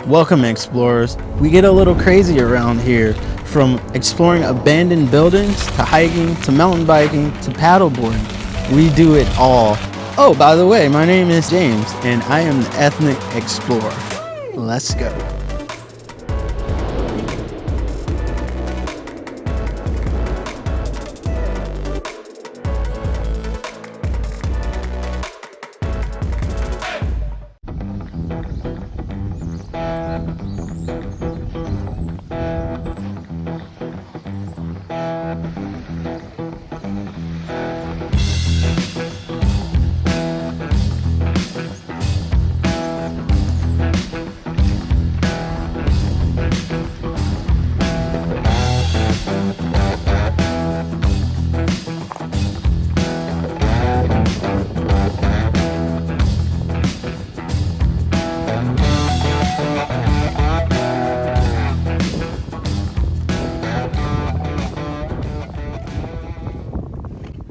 Welcome, explorers. We get a little crazy around here, from exploring abandoned buildings to hiking to mountain biking to paddleboarding. We do it all. Oh, by the way, my name is James, and I am the ethnic explorer. Let's go.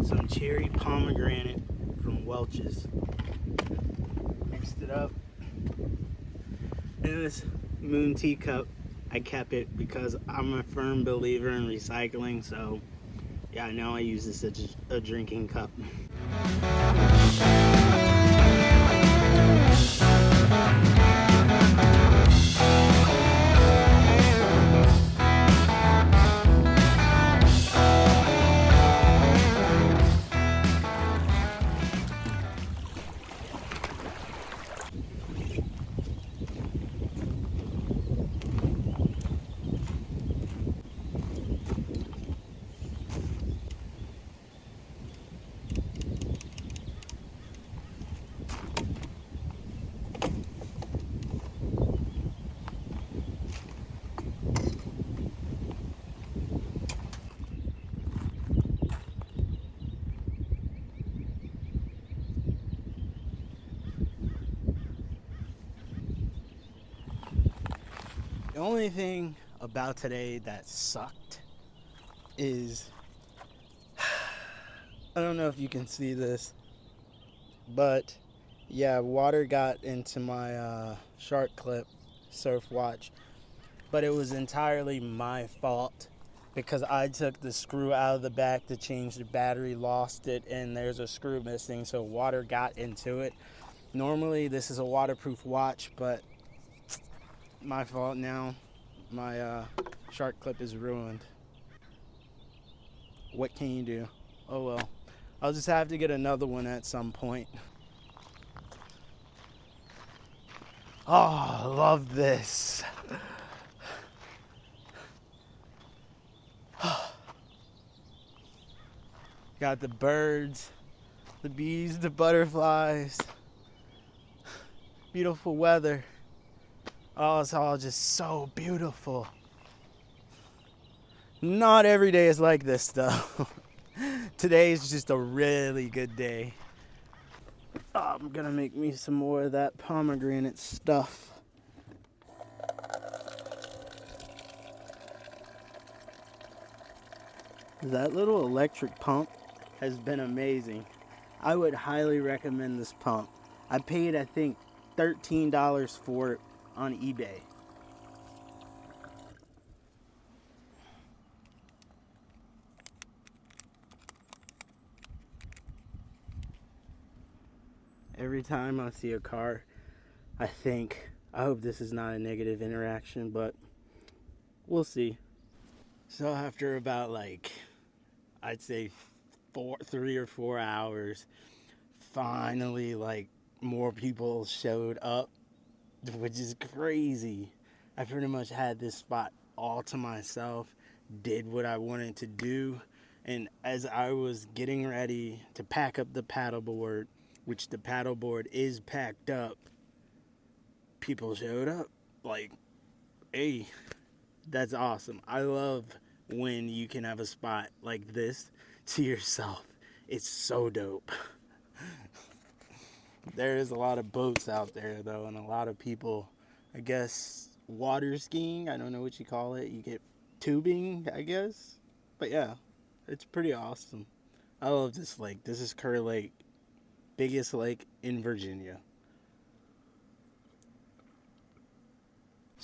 Some cherry pomegranate from Welch's. Mixed it up. And this moon teacup, I kept it because I'm a firm believer in recycling. So yeah, now I use this as a drinking cup. The only thing about today that sucked is, I don't know if you can see this, but yeah, water got into my shark clip surf watch, but it was entirely my fault because I took the screw out of the back to change the battery, lost it, and there's a screw missing, so water got into it. Normally this is a waterproof watch, but my fault now. My shark clip is ruined. What can you do? Oh well. I'll just have to get another one at some point. Oh, I love this. Got the birds, the bees, the butterflies. Beautiful weather. Oh, it's all just so beautiful. Not every day is like this though. Today is just a really good day. Oh, I'm gonna make me some more of that pomegranate stuff. That little electric pump has been amazing. I would highly recommend this pump. I paid, I think, $13 for it on eBay. Every time I see a car, I hope this is not a negative interaction, but we'll see. So after about I'd say 3 or 4 hours, finally more people showed up, which is crazy. I pretty much had this spot all to myself, did what I wanted to do, and as I was getting ready to pack up the paddleboard, which the paddleboard is packed up, people showed up. Hey, that's awesome. I love when you can have a spot like this to yourself. It's so dope. There is a lot of boats out there though, and a lot of people, I guess, water skiing. I don't know what you call it. You get tubing, I guess. But yeah, it's pretty awesome. I love this lake. This is Kerr Lake, biggest lake in Virginia.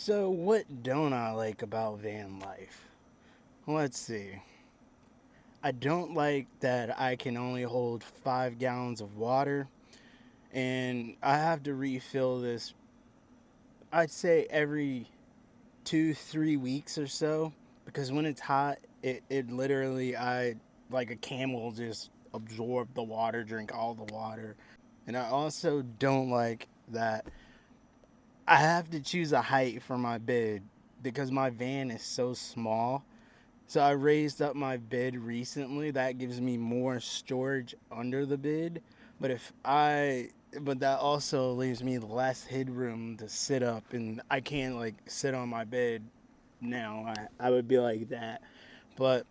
So, what don't I like about van life? Let's see. I don't like that I can only hold 5 gallons of water, and I have to refill this, I'd say, every 2, 3 weeks or so, because when it's hot, it literally, I like a camel, just absorb the water, drink all the water. And I also don't like that I have to choose a height for my bed because my van is so small. So I raised up my bed recently. That gives me more storage under the bed. But if I but that also leaves me less headroom to sit up, and I can't like sit on my bed now. I would be like that. But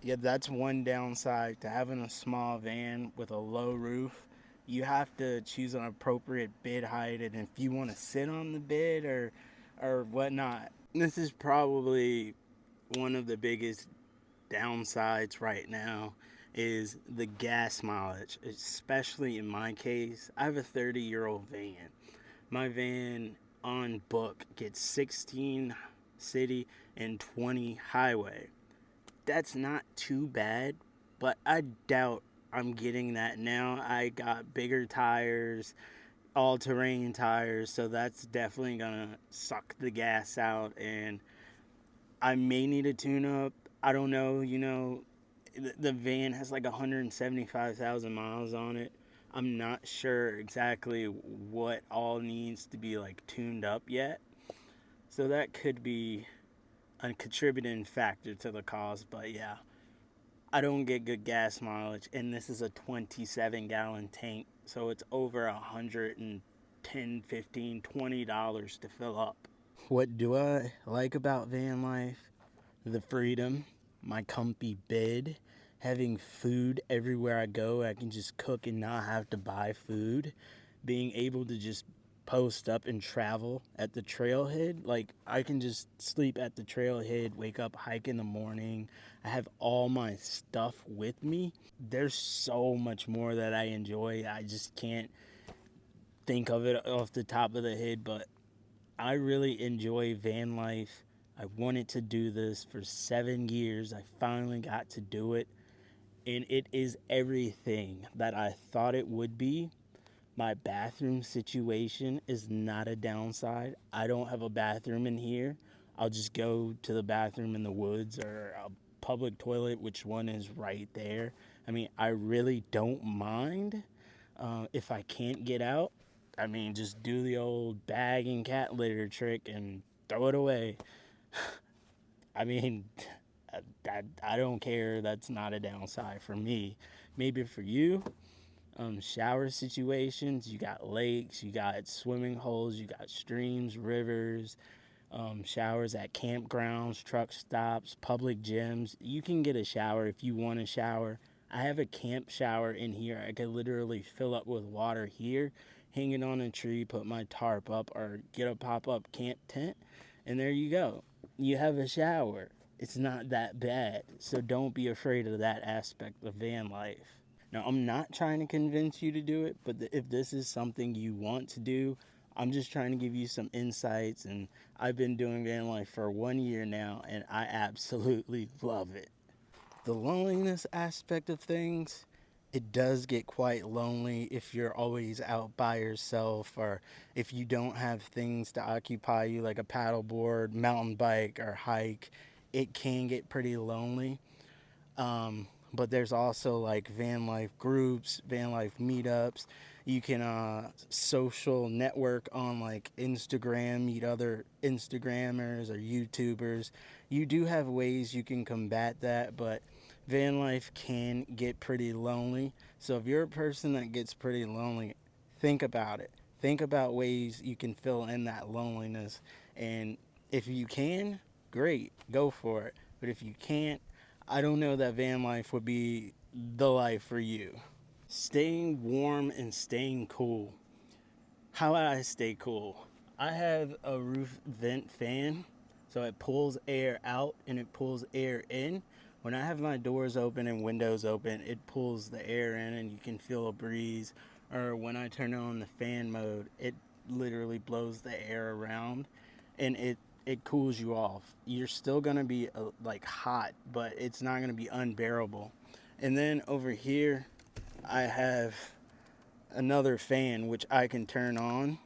yeah, that's one downside to having a small van with a low roof. You have to choose an appropriate bed height, and if you want to sit on the bed or whatnot. This is probably one of the biggest downsides right now is the gas mileage, especially in my case. I have a 30-year-old van. My van on book gets 16 city and 20 highway. That's not too bad, but I doubt I'm getting that now. I got bigger tires, all terrain tires, so that's definitely gonna suck the gas out, and I may need a tune up. I don't know, the van has like 175,000 miles on it. I'm not sure exactly what all needs to be like tuned up yet. So that could be a contributing factor to the cost, but yeah, I don't get good gas mileage, and this is a 27-gallon tank, so it's over 110, 15, $20 to fill up. What do I like about van life? The freedom, my comfy bed, having food everywhere I go. I can just cook and not have to buy food. Being able to just post up and travel at the trailhead. Like, I can just sleep at the trailhead, wake up, hike in the morning. I have all my stuff with me. There's so much more that I enjoy. I just can't think of it off the top of the head, but I really enjoy van life. I wanted to do this for 7 years. I finally got to do it, and it is everything that I thought it would be. My bathroom situation is not a downside. I don't have a bathroom in here. I'll just go to the bathroom in the woods or a public toilet, which one is right there. I mean, I really don't mind. If I can't get out, I mean, just do the old bag and cat litter trick and throw it away. I mean, I don't care. That's not a downside for me. Maybe for you, shower situations, you got lakes, you got swimming holes, you got streams, rivers, showers at campgrounds, truck stops, public gyms. You can get a shower if you want a shower. I have a camp shower in here. I could literally fill up with water here, hang it on a tree, put my tarp up, or get a pop-up camp tent, and there you go. You have a shower. It's not that bad. So don't be afraid of that aspect of van life. Now, I'm not trying to convince you to do it, but if this is something you want to do, I'm just trying to give you some insights. And I've been doing van life for 1 year now, and I absolutely love it. The loneliness aspect of things, it does get quite lonely if you're always out by yourself, or if you don't have things to occupy you like a paddleboard, mountain bike, or hike. It can get pretty lonely. But there's also like van life groups, van life meetups. You can social network on like Instagram, meet other Instagrammers or YouTubers. You do have ways you can combat that, but van life can get pretty lonely. So if you're a person that gets pretty lonely, think about it. Think about ways you can fill in that loneliness. And if you can, great, go for it. But if you can't, I don't know that van life would be the life for you. Staying warm and staying cool. How do I stay cool? I have a roof vent fan, so it pulls air out and it pulls air in. When I have my doors open and windows open, it pulls the air in and you can feel a breeze. Or when I turn on the fan mode, it literally blows the air around, and it cools you off. You're still gonna be like hot, but it's not gonna be unbearable. And then over here I have another fan which I can turn on,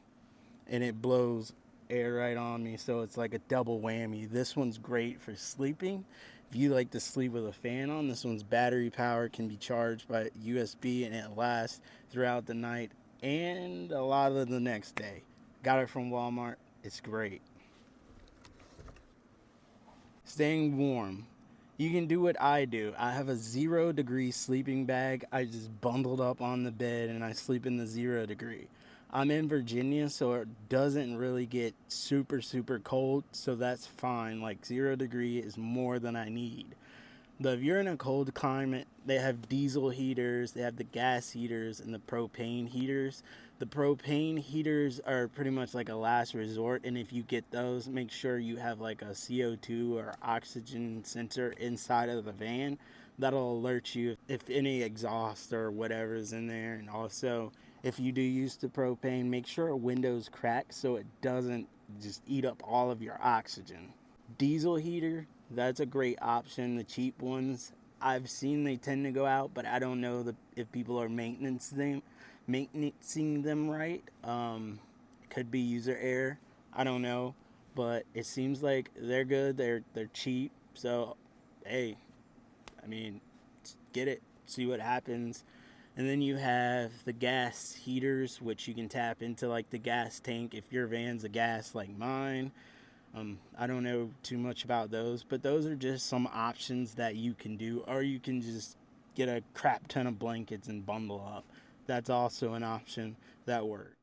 and it blows air right on me, so it's like a double whammy. This one's great for sleeping. If you like to sleep with a fan on, this one's battery power, can be charged by USB, and it lasts throughout the night and a lot of the next day. Got it from Walmart. It's great. Staying warm. You can do what I do. I have a 0-degree sleeping bag. I just bundled up on the bed and I sleep in the 0 degree. I'm in Virginia, so it doesn't really get super cold, so that's fine. Like 0 degree is more than I need. But if you're in a cold climate, they have diesel heaters, they have the gas heaters, and the propane heaters. The propane heaters are pretty much like a last resort, and if you get those, make sure you have like a CO2 or oxygen sensor inside of the van. That'll alert you if any exhaust or whatever is in there. And also, if you do use the propane, make sure a window's cracked so it doesn't just eat up all of your oxygen. Diesel heater, that's a great option. The cheap ones, I've seen they tend to go out, but I don't know if people are maintaining them right. Could be user error. I don't know, but it seems like they're good. They're cheap. So, hey, I mean, get it. See what happens. And then you have the gas heaters, which you can tap into like the gas tank if your van's a gas like mine. I don't know too much about those, but those are just some options that you can do, or you can just get a crap ton of blankets and bundle up. That's also an option that works.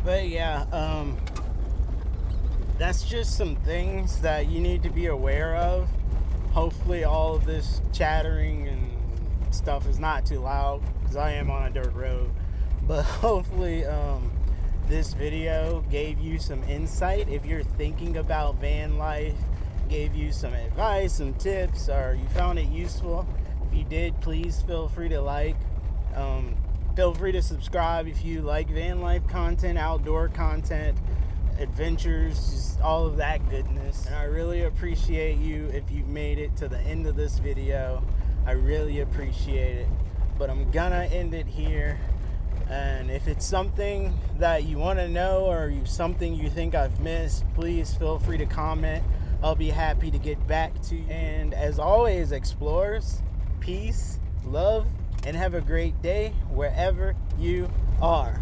But yeah, that's just some things that you need to be aware of. Hopefully all of this chattering and stuff is not too loud, because I am on a dirt road. But hopefully this video gave you some insight. If you're thinking about van life, gave you some advice, some tips, or you found it useful. If you did, please feel free to like. Feel free to subscribe if you like van life content, outdoor content, adventures, just all of that goodness. And I really appreciate you if you've made it to the end of this video. I really appreciate it. But I'm gonna end it here. And if it's something that you want to know, or something you think I've missed, please feel free to comment. I'll be happy to get back to you. And as always, explorers, peace, love, and have a great day wherever you are.